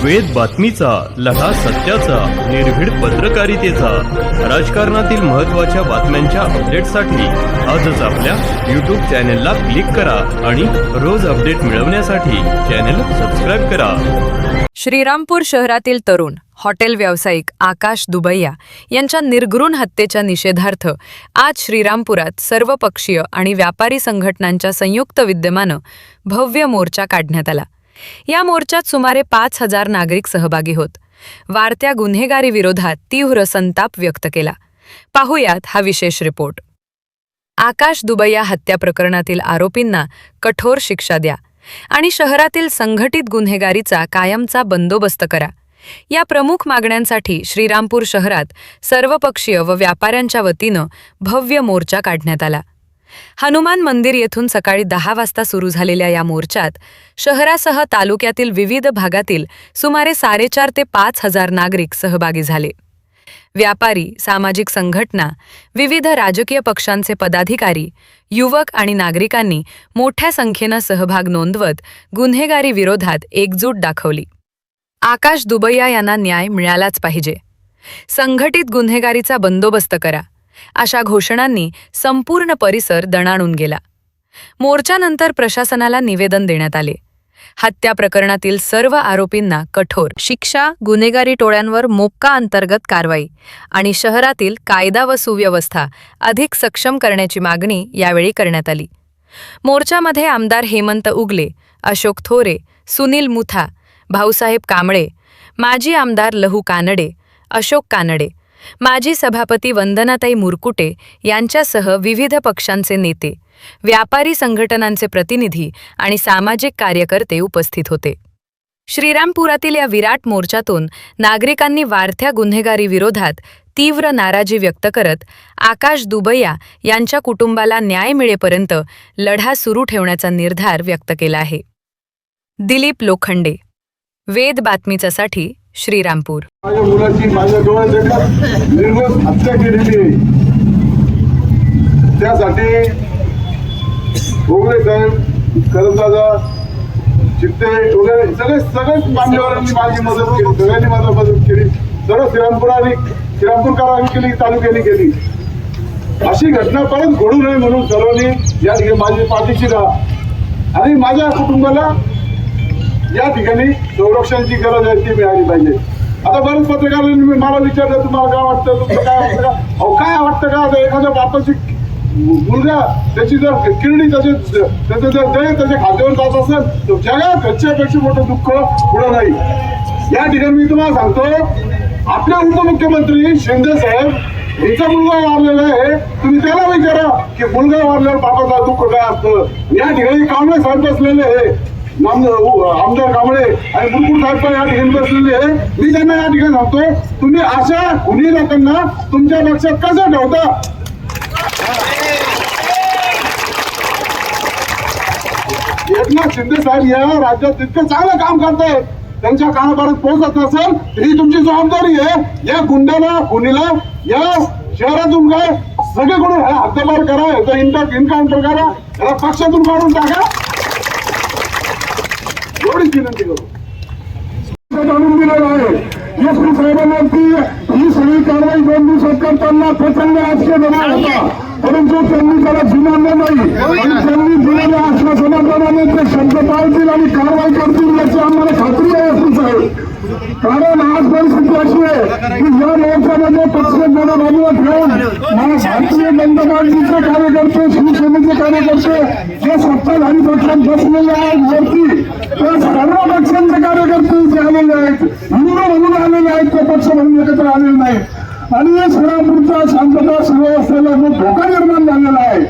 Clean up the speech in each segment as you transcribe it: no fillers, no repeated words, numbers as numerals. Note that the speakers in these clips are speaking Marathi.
वेद बातमीचा, लढा सत्याचा, निर्भीड पत्रकारितेचा, राजकारणातील महत्त्वाच्या बातम्यांच्या अपडेटसाठी आजच आपल्या यूट्यूब चॅनेलला क्लिक करा आणि रोज अपडेट मिळवण्यासाठी चॅनेल सबस्क्राईब करा. श्रीरामपूर शहरातील तरुण हॉटेल व्यावसायिक आकाश दुबैया यांच्या निर्घृण हत्येच्या निषेधार्थ आज श्रीरामपुरात सर्वपक्षीय आणि व्यापारी संघटनांच्या संयुक्त विद्यमानं भव्य मोर्चा काढण्यात आला. या मोर्चात सुमारे 5,000 नागरिक सहभागी होत. वाढत्या गुन्हेगारी विरोधात तीव्र संताप व्यक्त केला. पाहुयात हा विशेष रिपोर्ट. आकाश दुबैया हत्या प्रकरणातील आरोपींना कठोर शिक्षा द्या आणि शहरातील संघटित गुन्हेगारीचा कायमचा बंदोबस्त करा. या प्रमुख मागण्यांसाठी श्रीरामपूर शहरात सर्वपक्षीय व व्यापाऱ्यांच्या वतीनं भव्य मोर्चा काढण्यात आला. हनुमान मंदिर येथून सकाळी 10 वाजता सुरू झालेल्या या मोर्चात शहरासह तालुक्यातील विविध भागातील सुमारे 4.5 ते 5,000 नागरिक सहभागी झाले. व्यापारी, सामाजिक संघटना, विविध राजकीय पक्षांचे पदाधिकारी, युवक आणि नागरिकांनी मोठ्या संख्येनं सहभाग नोंदवत गुन्हेगारी विरोधात एकजूट दाखवली. आकाश दुबैया यांना न्याय मिळालाच पाहिजे. संघटित गुन्हेगारीचा बंदोबस्त करा, अशा घोषणांनी संपूर्ण परिसर दणाणून गेला. मोर्चानंतर प्रशासनाला निवेदन देण्यात आले. हत्या प्रकरणातील सर्व आरोपींना कठोर शिक्षा, गुन्हेगारी टोळ्यांवर मोक्का अंतर्गत कारवाई आणि शहरातील कायदा व सुव्यवस्था अधिक सक्षम करण्याची मागणी यावेळी करण्यात आली. मोर्चामध्ये आमदार हेमंत उगले, अशोक थोरे, सुनील मुथा, भाऊसाहेब कांबळे, माजी आमदार लहू कानडे, अशोक कानडे, माजी सभापती वंदनाताई मुरकुटे यांच्यासह विविध पक्षांचे नेते, व्यापारी संघटनांचे प्रतिनिधी आणि सामाजिक कार्यकर्ते उपस्थित होते. श्रीरामपुरातील या विराट मोर्चातून नागरिकांनी वाढत्या गुन्हेगारी विरोधात तीव्र नाराजी व्यक्त करत आकाश दुबैया यांच्या कुटुंबाला न्याय मिळेपर्यंत लढा सुरू ठेवण्याचा निर्धार व्यक्त केला आहे. दिलीप लोखंडे, वेद बातमीच्यासाठी श्रीरामपूर. माझ्या मुलाची माझ्या डोळ्यात निर्मळ हत्या केलेली आहे. त्यासाठी भोगले साहेब, करंदाजा, चित्ते वगैरे सगळेच मान्यवरांनी माझी मदत केली, सगळ्यांनी माझा मदत केली. सर्व श्रीरामपूरकरांनी केली, तालुक्याने केली. अशी घटना परत घडू नये म्हणून सर्वांनी या ठिकाणी माझी पाठीशी राहा आणि माझ्या कुटुंबाला या ठिकाणी संरक्षणाची गरज आहे ती मिळाली पाहिजे. आता बरेच पत्रकारांनी मला विचारलं, तुम्हाला काय वाटतं, तुमचं काय वाटतं का? अहो, काय वाटतं का? आता एखाद्या बापाची मुलगा त्याची जर किरडी त्याचं जर दय त्याच्या खात्यावर जात असेल तर जगात त्याच्यापेक्षा मोठं दुःख पुढं नाही. या ठिकाणी मी तुम्हाला सांगतो, आपले उपमुख्यमंत्री शिंदे साहेब यांचा मुलगा वारलेला आहे. तुम्ही त्याला विचारा की मुलगा वारल्यावर बापाचा दुःख काय असतं. या ठिकाणी कांबळे साहेब बसलेले आहे, आमदार कांबळे आणि मुरकुट साहेब या ठिकाणी बसलेले आहे. मी त्यांना या ठिकाणी सांगतो, तुम्ही अशा गुन्हे लोकांना तुमच्या लक्षात कसं ठेवता? एकनाथ शिंदे साहेब या राज्यात तितकं चांगलं काम करतायत, त्यांच्या कानापर्यंत पोहोचत नसेल ही तुमची जबाबदारी आहे. या गुंडाला, गुन्हेला या शहरातून काय सगळीकडून हद्दपार करा, याचा इन्काउंटर करा, याला पक्षातून काढून टाका, एवढीच विनंती करू. आणून दिलेलं आहे. एसपी साहेबांवरती ही सगळी कारवाई 2 दिवसात करताना प्रचंड राजकीय दबाव होता, परंतु त्यांनी त्याला जुमानलं नाही आणि त्यांनी दिलेल्या आश्वासनाप्रमाणे ते शब्द पाळतील आणि कारवाई करतील याची आम्हाला खात्री आहे एसपी साहेब. कारण आज परिस्थिती अशी आहे की या मोर्चामध्ये पक्ष बाजूला ठेवून भारतीय जनता पार्टीचे कार्यकर्ते, शिवसेनेचे कार्यकर्ते जे सत्ताधारी पक्षात बसलेले आहेत वरती, ते सर्व पक्षांचे कार्यकर्ते जे आलेले आहेत, हिंदू म्हणून आलेले आहेत, ते पक्ष म्हणून एकत्र आलेले नाहीत. आणि या श्रीरामपूरचा शांतता सुव्यवस्थेला जो धोका निर्माण झालेला आहे,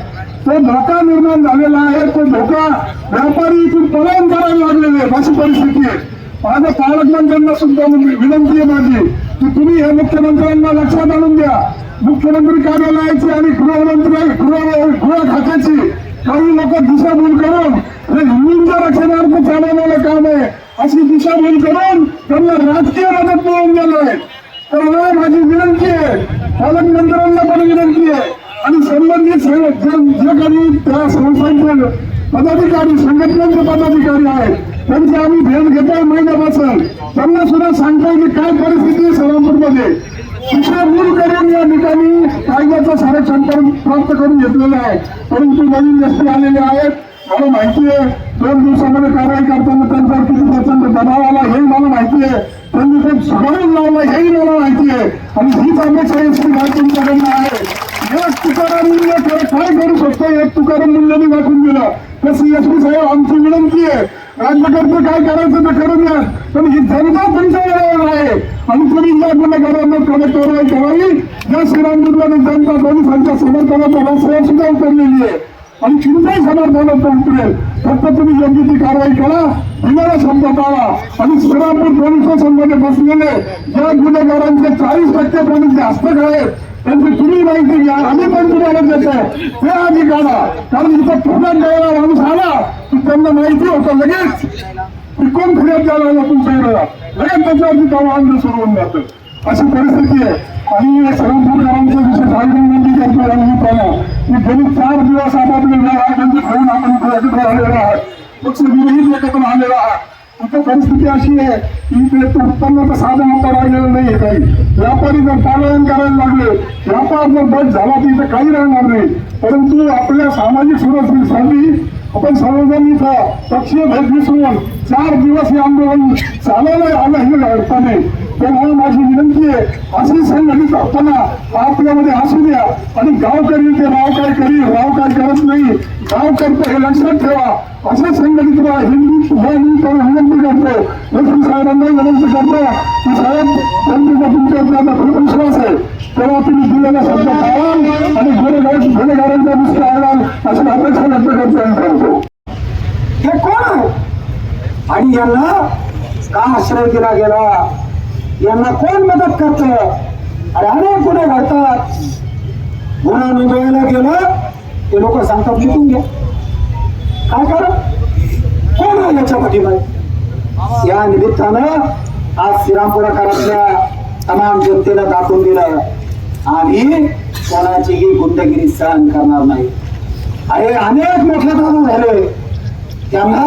तो धोका निर्माण झालेला आहे, तो धोका व्यापारी इथून पलायन करायला लागलेले आहेत. अशी परिस्थिती आहे. माझ्या पालकमंत्र्यांना सुद्धा विनंती आहे माझी की तुम्ही हे मुख्यमंत्र्यांना लक्षात आणून द्या. मुख्यमंत्री कार्यालयाची आणि गृह खात्याची काही लोक दिशाभूल करून हिंदूंच्या रक्षणार्थ चालवलेलं काम आहे अशी दिशाभूल करून त्यांना राजकीय मदत मिळवून गेलं आहे. तर माझी विनंती आहे, पालकमंत्र्यांना पण विनंती आहे आणि संबंधित जे काही त्या संस्थांचे पदाधिकारी, संघटनांचे पदाधिकारी आहेत त्यांची आम्ही भेट घेतोय महिन्यापासून. त्यांना सुद्धा सांगतोय की काय परिस्थिती आहे श्रीरामपूरमध्ये. दिशाभूल करून या ठिकाणी कायद्याचं संरक्षण प्राप्त करून घेतलेलं आहे. परंतु नवीन व्यक्ती आलेले आहेत. मला माहिती आहे 2 दिवसामध्ये कारवाई करताना त्यांच्यावर किती प्रचंड दबाव आला हे मला माहिती आहे. त्यांनी खूप सगळं लावलं हेही मला माहिती आहे. आणि हीच अपेक्षा एसपी साहेब तुमच्याकडनं आहे. एक तुकाराम मूल्य काय करू शकतो, एक तुकाराम मूल्यांनी दाखवून दिलं. तशी एसपी साहेब आमची विनंती आहे, राज्यकर्ते काय करायचं ते करून द्या, पण ही जनता तुमच्या बरोबर आहे. आणि तुम्ही या गुन्हेगारांना कडक कारवाई करावी. या श्रीरामपूरमध्ये जनता पोलिसांच्या समर्थनाचा रस्त्यावर सुद्धा उतरलेली आहे आणि चिंताही समर्थनाचा उतरेल. फक्त तुम्ही योग्य ती कारवाई करा, दिलेला शब्द पाळा. आणि श्रीरामपूर पोलीस स्टेशनमध्ये बसलेले ज्या गुन्हेगारांचे 40% पोलीस हस्तक आहेत त्यांची तुम्ही माहिती घ्या, आम्ही पण तुम्हाला देतो ते आधी काढा. कारण इथं पुन्हा द्यायला माणूस आला की त्यांना माहिती होतं लगेच की कोण फिर्याद द्यायला आला तुमच्या वेळेला, लगेच त्याच्यावरती आंदोलन सुरू होऊन जातं. अशी परिस्थिती आहे. आणि श्रीरामपूरकरांच्या विशेष विनंती करतो की गेली 4 दिवस आपापले त्यांची घेऊन आपण एकत्र आलेला आहात, पक्ष विरहित एकत्र आलेला आहात. आता परिस्थिती अशी आहे की उत्पन्नाचं साधन आता राहिलेलं नाही. काही व्यापारी जर पालन करायला लागले, व्यापार जर बंद झाला तर इथं काही राहणार नाही. परंतु आपल्या सामाजिक सुरक्षेसाठी आपण सर्वजण इथं पक्षीय भेद विसरून 4 दिवस हे आंदोलन चालवलं आलं हे अर्थाने. तेव्हा माझी विनंती आहे, अशी संघटित असताना आपल्यामध्ये असू द्या. आणि गावकरी ते राव काय करी, राव काय करत नाही, गाव करतो हे लक्षात ठेवा. असं संघटित राहा. हिंदू विनंती करतो, एसपी साहेबांना विनंती करतो की साहेब त्यांचा तुमच्यावर आता खूप विश्वास आहे. तेव्हा तुम्ही दिलेला शब्द पाळाल आणि गुन्हेगारांचा दुसरा आणाल अशी अपेक्षा व्यक्त करतो. हे कोण आहे आणि यांना का आश्रय दिला गेला, यांना कोण मदत करत. अरे अनेक गुन्हे घडतात, गुन्हा नोंदवायला गेलं ते लोक सांगतात लिहून घ्या. काय करा, कोण आहे याच्या पाठीमागे. या निमित्तानं आज श्रीरामपुराकरातल्या तमाम जनतेला दाखवून दिलं आम्ही कोणाचीही गुंडगिरी सहन करणार नाही. अरे अनेक मोठे दारू झाले, त्यांना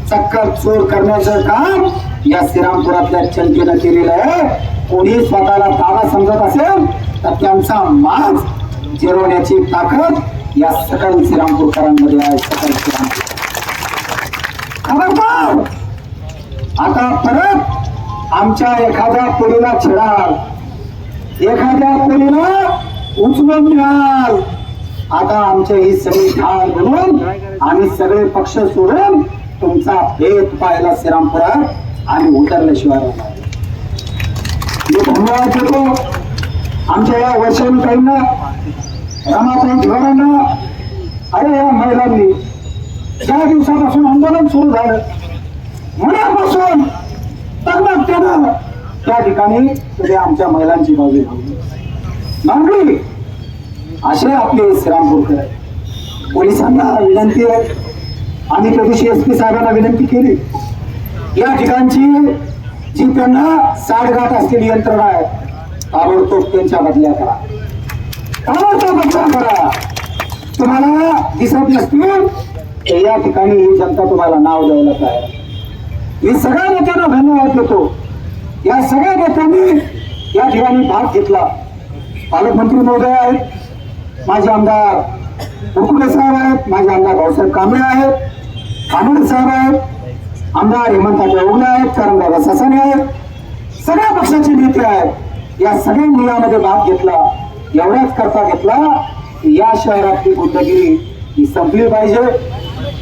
चक्कर चोर करण्याचं काम या श्रीरामपुरातल्या जनतेनं केलेलं आहे. कोणी स्वतःला दादा समजत असेल तर त्यांचा माज जिरवण्याची ताकद या सकल श्रीरामपूरकरांमध्ये आहे. सकल श्रीरामपूर खबरदार, आता परत आमच्या एखाद्या पोलीला छेडाल, एखाद्या पोलीला उचलून घ्याल. आता आमच्या ही सगळी ठार बनवून आम्ही सगळे पक्ष सोडून तुमचा भेद पाहायला श्रीरामपुरात आम्ही उतरल्याशिवाय मी धन्यवाद देतो आमच्या या वर्षांकाईंना, रमाताई धिवारांना. अरे या महिलांनी ज्या दिवसापासून आंदोलन सुरू झालं मनापासून तगमगतेनं त्या ठिकाणी सगळे आमच्या महिलांची बाजू मांडली. असे आपले श्रीरामपूरकर आहे. पोलिसांना विनंती आहे, आम्ही त्या दिवशी एसपी साहेबांना विनंती केली, या ठिकाणची जी त्यांना साठगाठ असलेली यंत्रणा आहे ताबडतोब त्यांच्या बदल्या करा, ताबडतोब बदल्या करा. तुम्हाला दिसत नसतील तर या ठिकाणी ही जनता तुम्हाला नाव द्यायला तयार. मी सगळ्या नेत्यांना धन्यवाद देतो. या सगळ्या नेत्यांनी या ठिकाणी भाग घेतला. पालकमंत्री महोदय आहेत, माझे आमदार कुरकुटे साहेब आहेत, माझे आमदार भाऊसाहेब कांबळे आहेत, कांबळे साहेब आहेत, आमदार हेमंतराव ओगले आहेत, करमदादा ससाने आहेत, सगळ्या पक्षाचे नेते आहेत. या सगळ्यांनी यामध्ये भाग घेतला. एवढ्याच करता घेतला की या शहरातली गुंडगिरी ही संपली पाहिजे.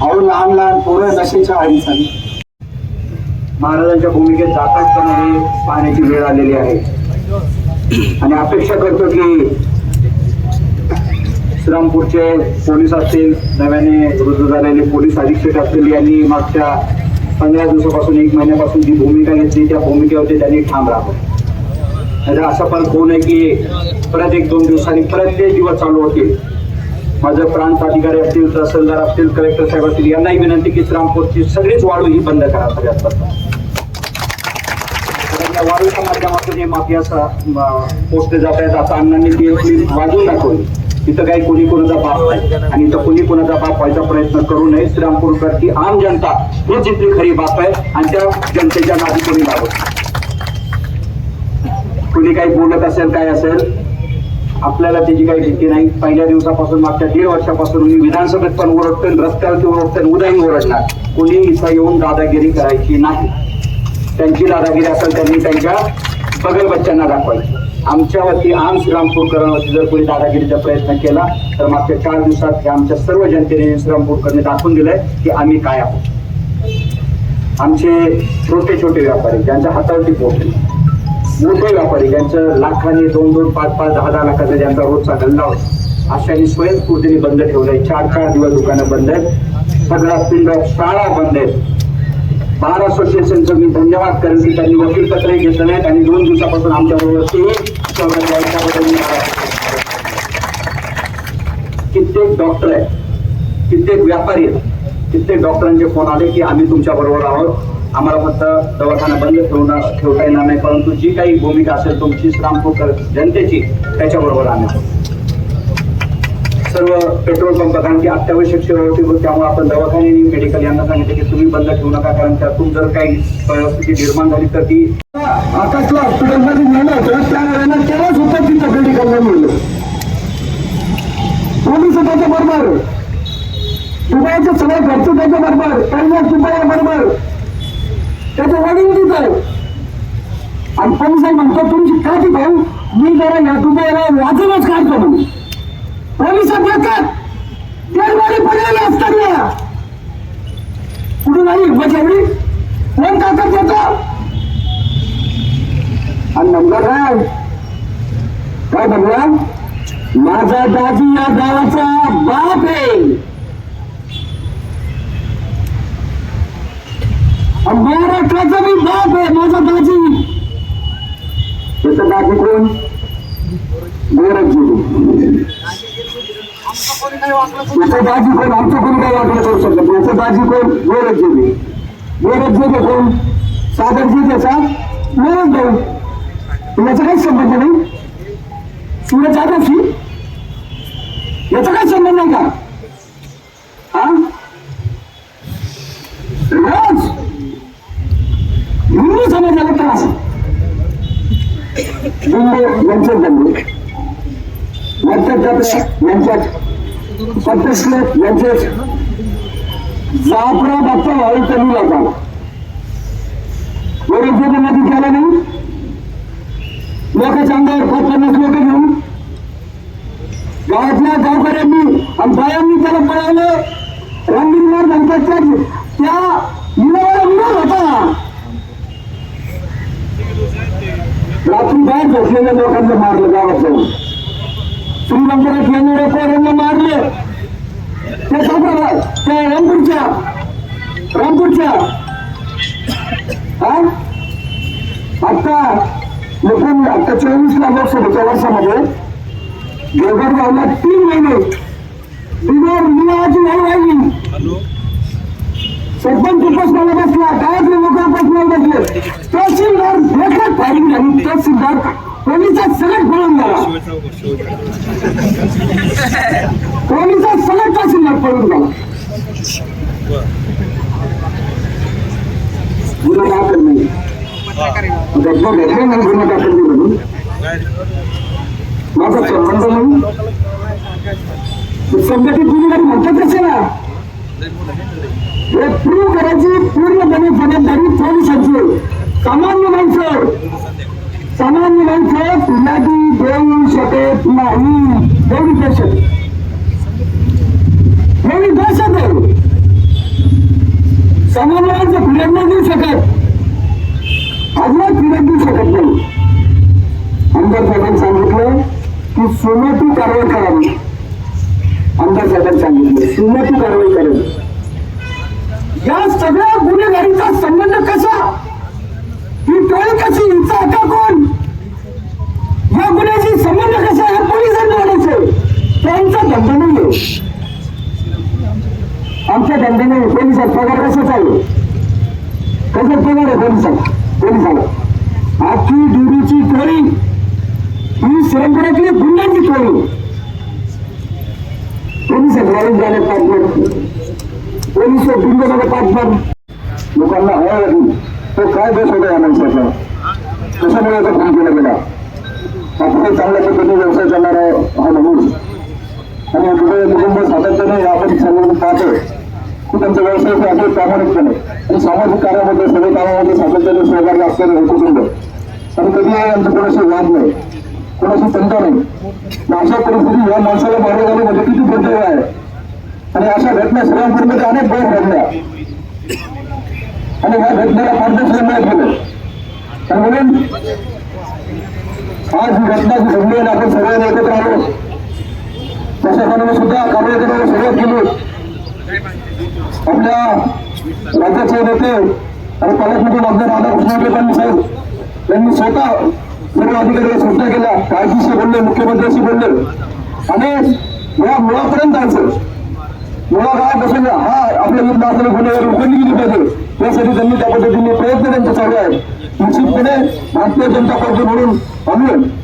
अहो लहान लहान पोरं नशेच्या आळीत झाली. महाराजांच्या भूमिकेत जाताना पाहण्याची वेळ आलेली आहे आणि अपेक्षा करतो की श्रीरामपूरचे पोलीस असतील, नव्याने रुजू झालेले पोलीस अधीक्षक असतील, यांनी मागच्या 15 दिवसापासून 1 महिन्यापासून जी भूमिका घेतली त्या भूमिकेवरती त्यांनी ठाम राहावं. नाहीतर असं पण होऊ नये की परत 1-2 दिवसांनी परत ते दिवस चालू होतील. माझं प्रांत अधिकारी असतील, तहसीलदार असतील, कलेक्टर साहेब असतील, यांनाही विनंती की श्रीरामपूरची सगळीच वाळू ही बंद करा. सगळ्यात वाळूच्या माध्यमातून हे माफिया पोचले जात आहेत. आता अण्णांनी ती बाजू दाखवली इथं काही कोणी कोणाचा बाप नाही आणि इथं कोणी कोणाचा बाप व्हायचा प्रयत्न करू नये. श्रीरामपूरकरची आम जनता हीच इथली खरी बाप आहे आणि त्या जनतेच्या नादी कोणी लागत. कोणी काही बोलत असेल काय असेल आपल्याला त्याची काही भीती नाही. पहिल्या दिवसापासून मागच्या 1.5 वर्षापासून मी विधानसभेत पण ओरडतोय, रस्त्यावरती ओरडतोय, उद्याही ओरडणार. कोणी इथं येऊन दादागिरी करायची नाही. त्यांची दादागिरी असेल त्यांनी त्यांच्या बगल बच्च्यांना दाखवायची. आमच्यावरती आम श्रीरामपूरकरांवरती जर कोणी दादागिरीचा प्रयत्न केला तर मागच्या 4 दिवसात हे आमच्या सर्व जनतेने श्रीरामपूरकरने दाखवून दिलंय की आम्ही काय आहोत. आमचे छोटे छोटे व्यापारी ज्यांच्या हातावरती पोट, मोठे व्यापारी ज्यांचं लाखांनी 2-2, 5-5, 10-10 लाखाचा ज्यांचा रोजचा धंदा होता अशाने स्वयंस्फूर्तीने बंद ठेवलंय. 4-4 दिवस दुकानं बंद आहेत, सगळ्या पिंड शाळा बंद आहेत. बार असोसिएशनचं मी धन्यवाद करेन की त्यांनी वकीलपत्रही घेतलं नाहीत आणि 2 दिवसापासून आमच्याबरोबर कित्येक डॉक्टर आहेत, कित्येक व्यापारी आहेत, कित्येक डॉक्टरांचे फोन आले की आम्ही तुमच्या बरोबर आहोत, आम्हाला फक्त दवाखाना बंद ठेवता येणार नाही, परंतु जी काही भूमिका असेल तुमची श्रीरामपूर जनतेची त्याच्याबरोबर आम्ही आहोत. सर्व पेट्रोल पंप कारण की अत्यावश्यक सेवा होती त्यामुळे आपण दवाखाने मेडिकल यांना सांगितले की तुम्ही बंद ठेवू नका कारण त्यातून जर काही परिस्थिती निर्माण झाली तर ती आकाशला हॉस्पिटलमध्ये नेलं होतं त्यावेळेला तेव्हाच होतं तिथं मेडिकलला मिळलं. पोलीस त्याच्या बरोबर, दुबईचे सगळे घरचे त्याच्या बरोबर, पहिल्या दुबई बरोबर त्याचे वडील तिथं आहे आणि पोलिसांनी म्हणतो तुमची का तिथं मी जरा या दुबईला वाजवच काढतो म्हणून पोलिसात येतात तेलवाडी पडलेले असताना कुठून आली हिंमत एवढी कोण ताकद देतो आणि म्हणलं काय म्हणलं माझा दाजी या गावाचा बाप आहे महाराष्ट्राचा मी बाप आहे माझा दाजी. त्याचा दाजी कोण गोरखजी. याचा दाजी कोण आमचं कोणी काही वाटलं करू शकत. याचा दाजी कोण गोरखजी. गोरखजी कोण सागरजी त्याचा मोरच भाऊ. याचा काही संबंध नाही. सूरज जाधवशी याचा काही संबंध नाही का. हा रोज हिंदू समाजाला त्रास यांचे दंडे यांच्यात पत्रश्लोक यांचे जाफरा बाप्पा व्हावी कमी लागला गोरखजी केला नाही. लोकांच्या अंगावर 50 लोक घेऊन गावातल्या गावकऱ्यांनी आणि बायांनी त्याला पळवलं. रामगिरीवर नंतरच्या त्या मुलाला विरोध होता. रात्री बाहेर झोपलेल्या लोकांना मारलं गावात जाऊन. श्रीरामपुरात येणाऱ्या पोरांना मारले. त्या रामपूरच्या आता लोकांनी आता 24ला लोकसभेच्या वर्षामध्ये देवगडगावला 3 महिने बिगर निवाची नाही राहिली. सरपंच उपोषणाला बसला, गावातले लोक उपोषणाला बसले. तहसीलदार देखत फायरिंग झाली. तहसीलदार पोलिसात सगळं पळून गेला. पोलिसात सगळं तहसीलदार पळून गेला. गुन्हा दाखल नाही. घटना घडली नाही गुन्हा दाखल नाही म्हणून माझा संबंध नाही. संघटित गुन्हेगारी म्हणतात कसे ना हे प्रूव्ह करायची पूर्णपणे जबाबदारी पोलिसांची. सामान्य माणसं फिर्यादी देऊ शकत नाही. एवढी दहशत आहे. सामान्य माणसं फिर्याद नाही देऊ शकत. अजिबात फिर्याद देऊ शकत नाही. आमदार साहेबांनी सांगितलं की सुमोटो कारवाई करावी. आमदार साहेबांनी सांगितलं सुमोटो कारवाई करावी. या सगळ्या गुन्हेगारीचा संबंध कसा, ही टोळी कशी, हिचा आता कोण, या गुन्ह्याशी संबंध कसा हे पोलिसांनी वाढायचे. त्यांचा धंदा नाहीये. आमच्या धंदा नाही. पोलिसात पगार कसा चालू, कसं पगार आहे पोलिसाला. आखी दुरीची टोळी ही श्रीरामपुरातली गुन्ह्यांची टोळी. तुमच्याकडे 5 लोकांना हवा लागली. तो काय दोष होता या माणसाचा, कशामुळे याचा फोन केला गेला. आपण चांगल्या पद्धतीने व्यवसाय करणारा हा माणूस आणि कुटुंब सातत्याने आपण सर्व पाहतो की त्यांचा व्यवसाय असेल प्रामाणिकपणे आणि सामाजिक कार्यामध्ये सगळ्या कामामध्ये सातत्याने सहभागी असलेले हे कुटुंब आणि कधी यांचं कोणाशी वाद नाही, कोणाशी चिंता नाही. अशा परिस्थितीत या माणसाला मारलं जाणं म्हणजे किती दुर्दैव आहे. आणि अशा घटना श्रीरामपूरमध्ये अनेक वेळ घडल्या आणि या घटनेला पारदर्शक मिळत गेलं. आणि म्हणून आज ही घटना जी घडली आणि आपण सगळ्यांनी एकत्र आलो, प्रशासनाने सुद्धा कारवाई करायला सुरुवात केली. आपल्या राज्याचे नेते आणि पालकमंत्री डॉक्टर राधाकृष्ण विखे साहेब यांनी स्वतः सर्व अधिकाऱ्यांना सूचना केल्या, काळजीशी बोलले, मुख्यमंत्र्यांशी बोलले आणि या मुळापर्यंत जायचं. मुळा गावापासून हा आपल्या युद्ध असलेले गुन्हेगार रोखली गेली पाहिजे यासाठी त्यांनी त्या पद्धतीने प्रयत्न त्यांचे चालू आहेत. निश्चितपणे भारतीय जनता पार्टी म्हणून आम्ही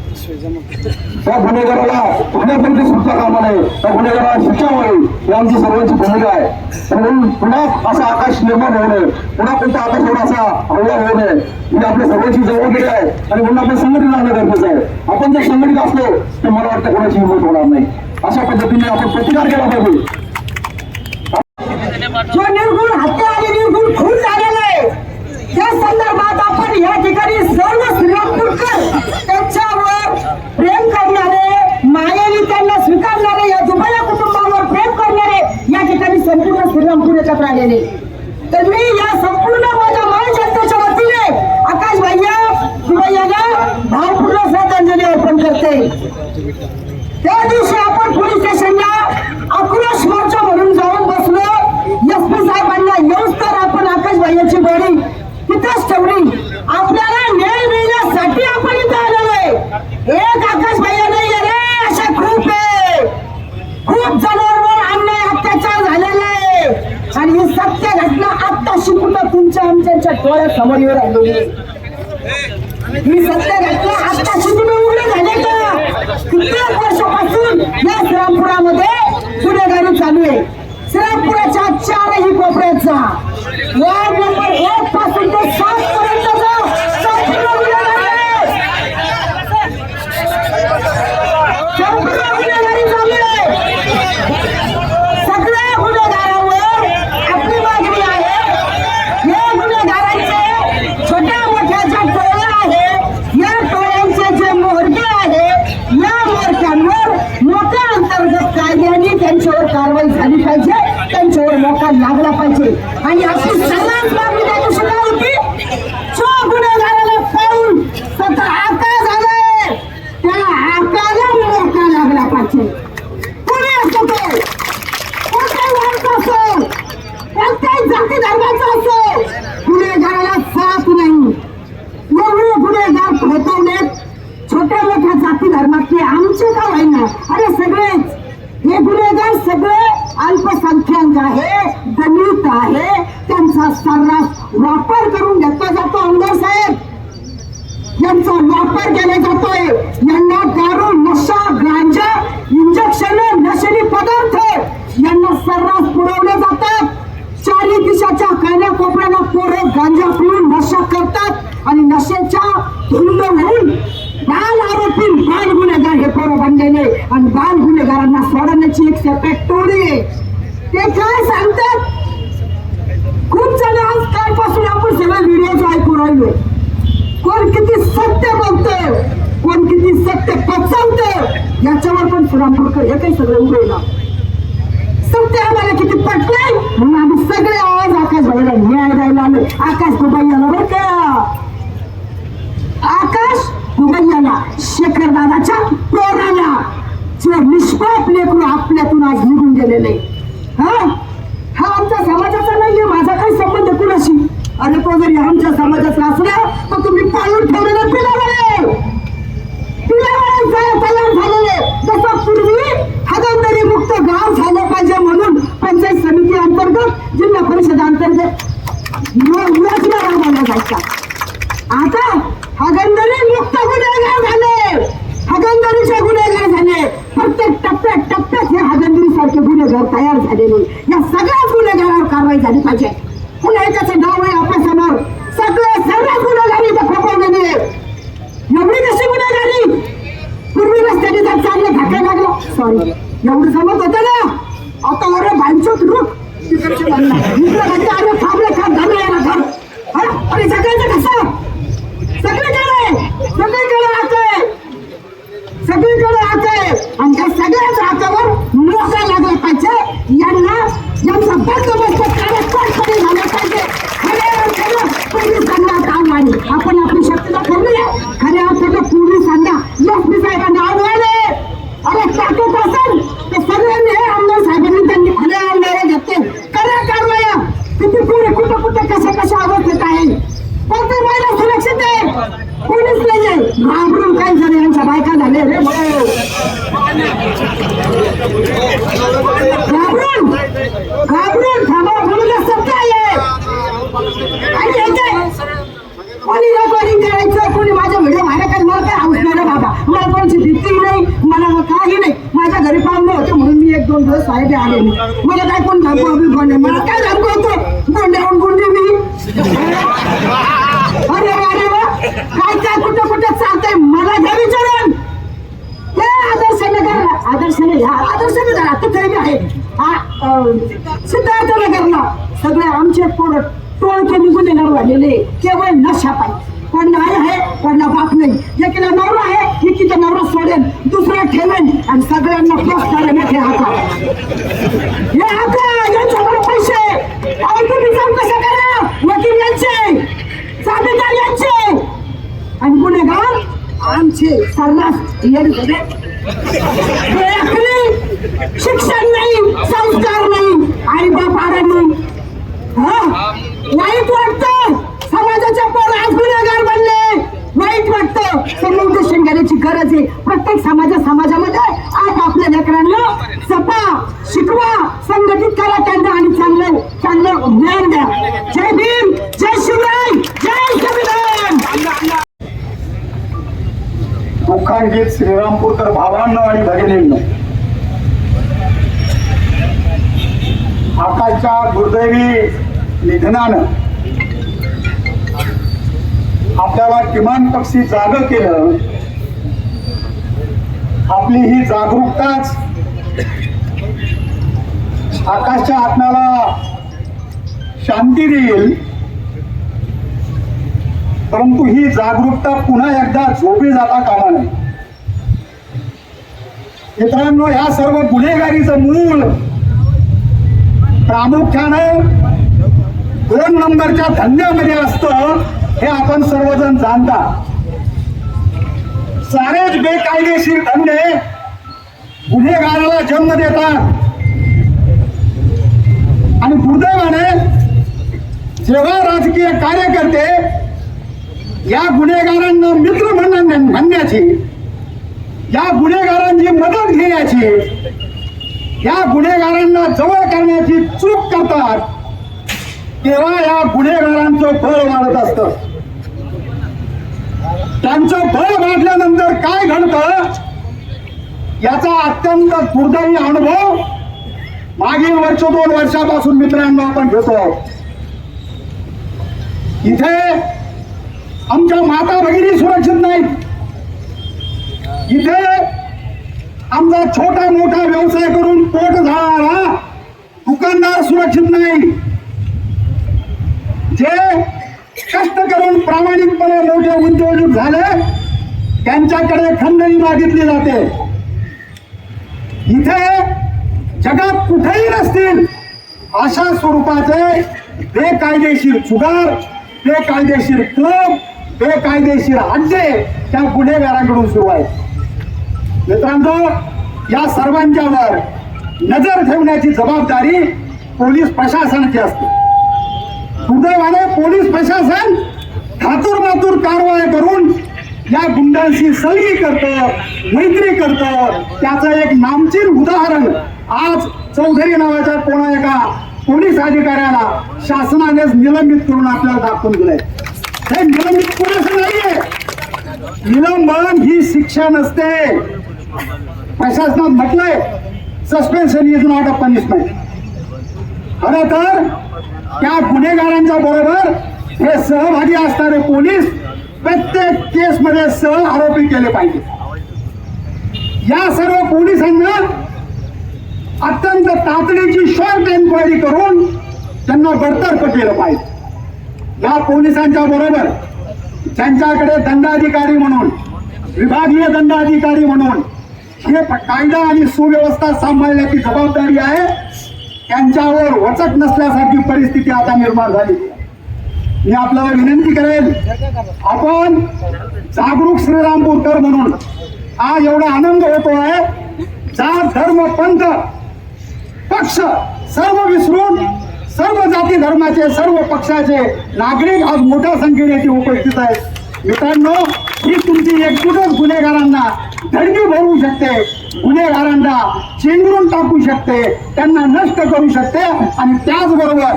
त्या गुन्हेगाराला कुठल्यापर्यंत सुटता कामा नये, त्या गुन्हेगाराला शिक्षा व्हावी ही आमची सर्वांची भूमिका आहे. म्हणून पुन्हा असा आकाश निर्माण होऊ नये, पुन्हा कोणत्या आकाशावर असा हल्ला होऊ नये ही आपल्या सर्वांची जबाबदारी आहे. आणि म्हणून आपण संघटित राहणं गरजेचं आहे. आपण जर संघटित असलो तर मला वाटतं कोणाची हिंमत होणार नाही. अशा पद्धतीने आपण प्रतिकार केला पाहिजे. जो निर्गुण हत्या आणि निर्गुण खून झालेला आहे त्या संदर्भात आपण या ठिकाणी सर्व श्रीरामपूरकर त्यांच्यावर प्रेम करणारे, मायेने त्यांना स्वीकारणारे, या दुबैया कुटुंबावर प्रेम करणारे या ठिकाणी संपूर्ण श्रीरामपूर एकत्र आलेले. तर मी या संपूर्ण माझ्या माय जनतेच्या वतीने आकाश भैया दुबैयाला भावपूर्ण श्रद्धांजली अर्पण करते. त्या दिवशी आपण पोलीस स्टेशनला आक्रोश मोर्चा म्हणून जाऊन बसलो. एसपी साहेबांना येऊन तर आपण आकाश भैयाची बॉडी तिथेच ठेवली. आपल्याला न्याय मिळण्यासाठी आपण इथे आलेलो आहे. एक आकाश भैया नाही रे, अशा खूप आहे. खूप जणांवर अन्याय अत्याचार झालेला आहे आणि ही सत्य घटना आत्ताशी कुठं तुमच्या आमच्या डोळ्यासमोर येऊ राहिलेली आहे. ही सत्य घटना आत्ताशी तुम्ही उघडे झाले का? कित्येक वर्षापासून या श्रीरामपुरामध्ये गुन्हेगारी चालू आहे. श्रीरामपुराच्या 4ही कोपऱ्याचा वार्ड नंबर 1 पासून ते 7 पर्यंतचा संपूर्ण गुन्हेगारी चालू आहे. सगळ्या गुन्हेगारांवर आपली मागणी आहे. या गुन्हेगारांचे छोट्या मोठ्या ज्या टोळ्या आहे, या टोळ्यांचे जे मोहरके आहे, या मोहरक्यांवर मोठ्या अंतर्गत कायद्याने त्यांच्यावर कारवाई झाली पाहिजे, त्यांच्यावर मोका लागला पाहिजे. आणि आपली सर्वात मागणी त्या दिवशी काय होती? जो गुन्हेगाराला पाहून स्वतः आका झालाय त्या आकाला मोका लागला पाहिजे. कुणी असतो तो, कोणत्याही वर्गाचा असो, कोणत्याही जाती धर्माचा असो, गुन्हेगाराला साथ नाही. एवढे गुन्हेगार भेटवलेत छोट्या मोठ्या जाती धर्मातले, आमचे का होईना, अरे सगळेच हे गुन्हेगार सगळे अल्पसंख्याक आहे, दलित आहे. त्यांचा सर्रास वापर करून घेतला जातो. आमदार साहेब यांचा वापर केला जातोय. यांना दारू, नशा, गांजा, इंजेक्शन, नशेली पदार्थ यांना सर्रास पुरवले जातात. चारी दिशाच्या कानाकोपऱ्याला पोरं गांजा पिऊन नशा करतात आणि नशेच्या धुंद होऊन बाल आरोपी, बाल गुन्हेगार हे पोरं बनलेले आणि बाल गुन्हेगारांना सोडण्याची एक सेपरेट टोळी आहे. ते काय सांगतात? खूप जण आज कालपासून आपण सगळे व्हिडिओ ऐकून राहिलो. कोण किती सत्य बोलतं, कोण किती सत्य पचवतं याच्यावर पण श्रीरामपूरकर हे काही सगळं उभे. सत्य आम्हाला किती पटलंय म्हणून आम्ही सगळे आवाज आकाश भाईला न्याय द्यायला आलो. आकाश दुबैयाला बरं का, आकाश दुबैयाला, शेखर दादाच्या पोराला, जे निष्पाप लेकरू आपल्यातून आज निघून गेलेले. हा आमच्या समाजाचा नाहीये, माझा काही संबंध कुणाशी. अरे तो जरी आमच्या समाजाचा असला तर तुम्ही पाळून ठेवलेलं पिलावळे तयार झालेले. जसं पूर्वी हागंदरी मुक्त गाव झालं पाहिजे म्हणून पंचायत समिती अंतर्गत, जिल्हा परिषद अंतर्गत योजना राबवल्या जायच्या. आता हागंदरी मुक्त गुन्हेगार झाले, हागंदरीचे गुन्हेगार झाले. प्रत्येक टप्प्यात हे हागंदरी सारखे गुन्हेगार तयार झालेले. या सगळ्या गुन्हेगारावर कारवाई झाली पाहिजे. पुन्हा एकाचं नाव आहे आपल्या समोर, सर्वच गुन्हेगारी इथं खपवलेली आहे. एवढी कशी गुन्हेगारी? पूर्वी रस्त्याने जर चांगलं धक्का लागला, सॉरी एवढं समज होतं ना, आता वर भांचोत रुक तिकडचे बांधला इकडे म्हणजे अरे थांबले काम झालं याला थांब. आणि सगळ्यांचं कसं सगळीकडे आहे आणि त्या सगळ्याच हातावर मोका लागला पाहिजे. यांचा बंदोबस्त कार्यक्रमपणे झाला पाहिजे. पोलिसांना काम वाढे, आपण आपली शक्यता करूया. खऱ्या अर्थानं पोलिसांना एसपी साहेबांना आव्हान आहे. अरे ताकद असेल तर सगळ्यांनी हे आमदार साहेबांनी त्यांनी खरे आमदार घेतले, करा कारवाया. किती पुढे कुठं कशा अवस्थेत आहे, कोणती महिला सुरक्षित आहे, पोलीस नाहीये. घाबरून काय झाले, यांच्या बायका झाले रे घाबरून थांबा बोलून सत्य आहे. कोणी रेकॉर्डिंग करायचं, कोणी माझ्या व्हिडिओ व्हायरल करायचं, मला काय हाऊस नाही रे बाबा. मला कोणची भीती नाही, मला काही नाही. माझ्या घरी पाहुणे होते म्हणून मी 1-2 दिवस साहेब आले नाही. मला काय कोण धमको नाही, मला काय धमको होतो गोंड्याहून गुंडी मी. अरे वा काय कुठं चालतंय मला घ्या विचारून. हे आदर्श नगर आता तरी आहे सिद्धार्थ नगरला सगळे आमचे पोरं टोळके निघून येणार झालेले, केवळ नशा पाहिजे. कोण आई आहे, कोणला बाप नाही. एकीला नवरा आहे, एकीचा नवरा सोडेन, दुसरा ठेवेन आणि सगळ्यांना प्रोत्साहन हे यांच्याकडे पैसे. तुम्ही चौकशा करा, वकील यांचे, साबेदार यांचे आणि गुन्हेगार आमचे. सर्रास शिक्षण नाही, संस्कार नाही, आई बाप आडे नाही. वाईट वाटतं समाजाच्या पोर आज गुन्हेगार बनले, वाईट वाटतं. समुपदेशन घेण्याची गरज आहे. प्रत्येक समाजामध्ये आज आपल्या लेकरांना जपा, शिकवा, संघटित करा त्यांना आणि चांगलं ज्ञान द्या. जय भीम, जय शिवराय, जय संविधान. दुःखांकित श्रीरामपूरकर भावांनो आणि भगिनींनो, आकाशच्या दुर्दैवी निधनानं आपल्याला किमान पक्षी जागं केलं. आपली ही जागरूकताच आकाशच्या आत्म्याला शांती देईल. परंतु ही जागरूकता पुन्हा एकदा झोपी जाता कामा नये. मित्रांनो, या सर्व गुन्हेगारीचं मूळ प्रामुख्यानं 2 नंबरच्या धंद्यामध्ये असतं, हे आपण सर्वजण जाणता. सारेच बेकायदेशीर धंदे गुन्हेगाराला जन्म देतात आणि दुर्दैवाने जेव्हा राजकीय कार्यकर्ते या गुन्हेगारांना मित्र म्हणण्याची, या गुन्हेगारांची मदत घेण्याची, या गुन्हेगारांना जवळ करण्याची चूक करतात, तेव्हा या गुन्हेगारांचं बळ वाढत असतं. त्यांचं बळ वाढल्यानंतर काय घडतं याचा अत्यंत दुर्दैवी अनुभव मागील 2 वर्षापासून मित्रांनो आपण घेतो. इथे आमच्या माता भगिनी सुरक्षित नाहीत. इथे आमचा छोटा मोठा व्यवसाय करून पोट झाला दुकानदार सुरक्षित नाही. जे कष्ट करून प्रामाणिकपणे मोठे उद्योजक झाले त्यांच्याकडे खंडणी मागितली जाते. इथे जगात कुठेही नसतील अशा स्वरूपाचे बेकायदेशीर जुगार, बेकायदेशीर क्लब, बेकायदेशीर अड्डे त्या गुन्हेगारांकडून सुरू आहेत. मित्रांनो, या सर्वांच्यावर नजर ठेवण्याची जबाबदारी पोलीस प्रशासनाची असते. दुर्दैवाने पोलीस प्रशासन धातूर कारवाई करून या गुंडांशी सलगी करतं, मैत्री करतं. त्याचं एक नामचीन उदाहरण आज चौधरी नावाच्या कोणा एका पोलीस अधिकाऱ्याला शासनानेच निलंबित करून आपल्याला दाखवून दिलंय. हे निलंबित कोणाचं नाहीये. निलंबन ही शिक्षा नसते. प्रशासनात म्हटलंय suspension is not a punishment. खरं तर त्या गुन्हेगारांच्या बरोबर हे सहभागी असणारे पोलीस प्रत्येक केसमध्ये सह आरोपी केले पाहिजे. या सर्व पोलिसांना अत्यंत तातडीची शॉर्ट एन्क्वायरी करून त्यांना बडतर्फ केलं पाहिजे. या पोलिसांच्या बरोबर ज्यांच्याकडे दंडाधिकारी म्हणून, विभागीय दंडाधिकारी म्हणून हे कायदा आणि सुव्यवस्था सांभाळण्याची जबाबदारी आहे, त्यांच्यावर वचक नसल्यासारखी परिस्थिती आता निर्माण झाली. मी आपल्याला विनंती करेन, आपण जागरूक श्रीरामपूरकर म्हणून आज एवढा आनंद होतो आहे. जात धर्म पंथ पक्ष सर्व विसरून सर्व जाती धर्माचे, सर्व पक्षाचे नागरिक आज मोठ्या संख्येने इथे उपस्थित आहेत. मित्रांनो, ही तुमची एकजूटच गुन्हेगारांना धडकी भरवू शकते, गुन्हेगारांना चेंगरून टाकू शकते, त्यांना नष्ट करू शकते आणि त्याचबरोबर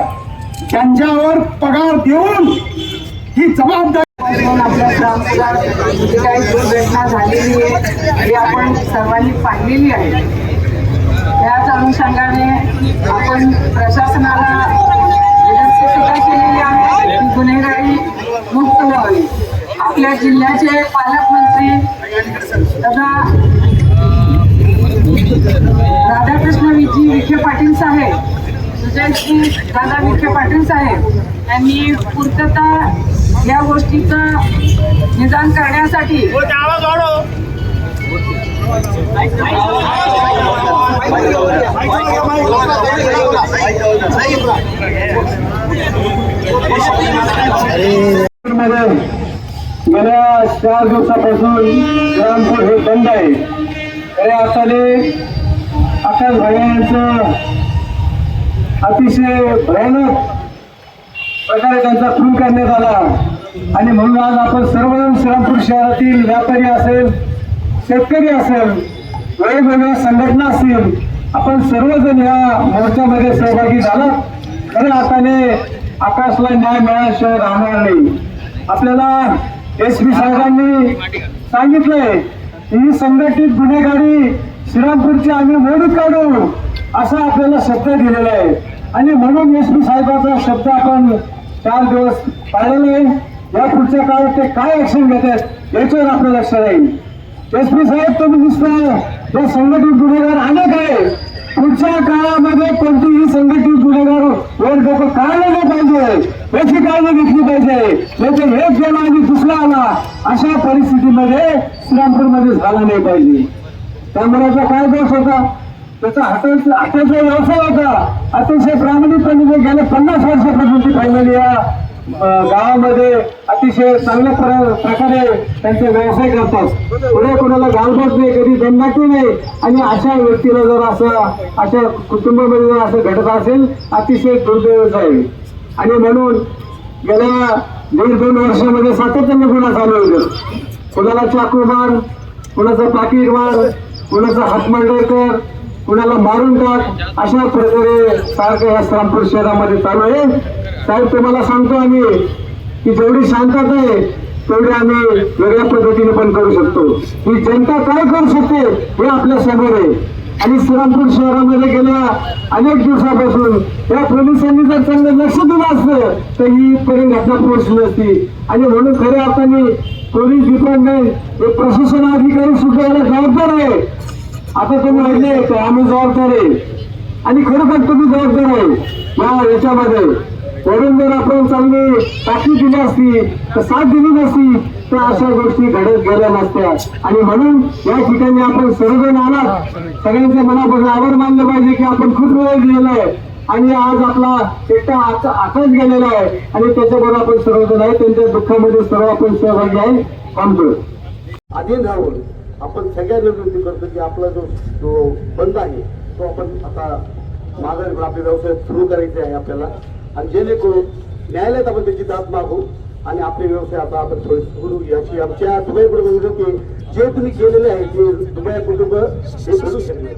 त्यांच्यावर पगार देऊन ही जबाबदारी आपल्या ग्रामसभा जी काही दुर्घटना झालेली आहे ही आपण सर्वांनी पाहिलेली आहे. त्याच अनुषंगाने आपण प्रशासनाला विनंती सुद्धा केलेली आहे की गुन्हेगारी मुक्त व्हावी. आपल्या जिल्ह्याचे पालकमंत्री दादा राधाकृष्ण विखे पाटील साहेब, सुजयश्री दादा विखे पाटील साहेब यांनी पूर्तता या गोष्टीचं निदान करण्यासाठी गेल्या 4 दिवसापासून श्रीरामपूर हे बंद आहे. खरे अर्थाने आकाश भायांचं अतिशय भयानक प्रकारे त्यांचा खून करण्यात आला आणि म्हणून आज आपण सर्वजण श्रीरामपूर शहरातील व्यापारी असेल, शेतकरी असेल, वेगवेगळ्या संघटना असतील, आपण सर्वजण या मोर्चामध्ये सहभागी झाला. खऱ्या अर्थाने आकाशला न्याय मिळाल्याशिवाय राहणार नाही. आपल्याला SP साहेबांनी सांगितलंय ही संघटित गुन्हेगारी श्रीरामपूरची आम्ही मोडून काढू असा आपल्याला शब्द दिलेला आहे आणि म्हणून SP साहेबाचा शब्द आपण 4 दिवस पाळलेला आहे. या पुढच्या काळात ते काय ऍक्शन घेतात याच्यावर आपलं लक्ष राहील. SP साहेब, तुम्ही नुसतं हे संघटित गुन्हेगार अनेक आहे, पुढच्या काळामध्ये कोणतीही संघटित गुन्हेगार वर डोकं काढलं नाही पाहिजे, याची काळजी घेतली पाहिजे. याचे एक गेला आणि दुसरा आला अशा परिस्थितीमध्ये श्रीरामपूरमध्ये झाला नाही पाहिजे. त्यामुळे काय दोष होता, त्याचा हॉटेलचा व्यवसाय होता. अतिशय प्रामाणिकपणे गेल्या 50 वर्षापासून ती फॅमिली या गावामध्ये अतिशय चांगल्या प्रकारे त्यांचे व्यवसाय करतात. पुढे कोणाला गालबोट नाही, कधी दंडाकी नाही आणि अशा व्यक्तीला जर असं अशा कुटुंबामध्ये जर असं घडत असेल अतिशय दुर्दैवच आहे. आणि म्हणून गेल्या 1.5-2 वर्षामध्ये सातत्याने गुन्हा चालू होते. कोणाला चाकू मार, कोणाचा पाकिट मार, कोणाचा हातमांडर कर, कुणाला मारून टाक, अशा प्रकारे सारखं या श्रीरामपूर शहरामध्ये चालू आहे. साहेब, तुम्हाला सांगतो आम्ही की जेवढी शांतता आहे तेवढी आम्ही वेगळ्या पद्धतीने पण करू शकतो. ही जनता काय करू शकते हे आपल्या समोर आहे. आणि श्रीरामपूर शहरामध्ये गेल्या अनेक दिवसापासून या पोलिसांनी जर चांगलं लक्ष दिलं असतं तर ही इथपर्यंत घटना पोहोचली असती. आणि म्हणून खऱ्या अर्थाने पोलीस डिपार्टमेंट हे प्रशासन अधिकारी सुद्धा याला जबाबदार आहे. आता तुम्ही म्हणले तर आम्ही जबाबदार आहे आणि खरोखर तुम्ही जबाबदार आहे. याच्यामध्ये वरून जर आपण चांगली ताकीद दिली असती तर साथ दिली नसती तर अशा गोष्टी घडत गेल्या नसत्या. आणि म्हणून या ठिकाणी आपण सर्वजण आलात, सगळ्यांच्या मनापासून आभार मानले पाहिजे की आपण खूप वेळ दिलेला आहे आणि आज आपला एकटा आकाश गेलेला आहे आणि त्याच्याबरोबर आपण सर्वजण आहे, त्यांच्या दुःखामध्ये सर्व आपण सहभागी आहे. थांबतो अधीन राहून आपण सगळ्यांना विनंती करतो की आपला जो बंद आहे तो आपण आता मागे आपले व्यवसाय सुरू करायचे आहे आपल्याला आणि जेणेकरून न्यायालयात आपण त्याची दाद मागू आणि आपले व्यवसाय आता आपण थोडे सुरू याची आमच्या दुबई कुटुंब की जे तुम्ही केलेले आहे ते दुबई कुटुंब हे करू शकले.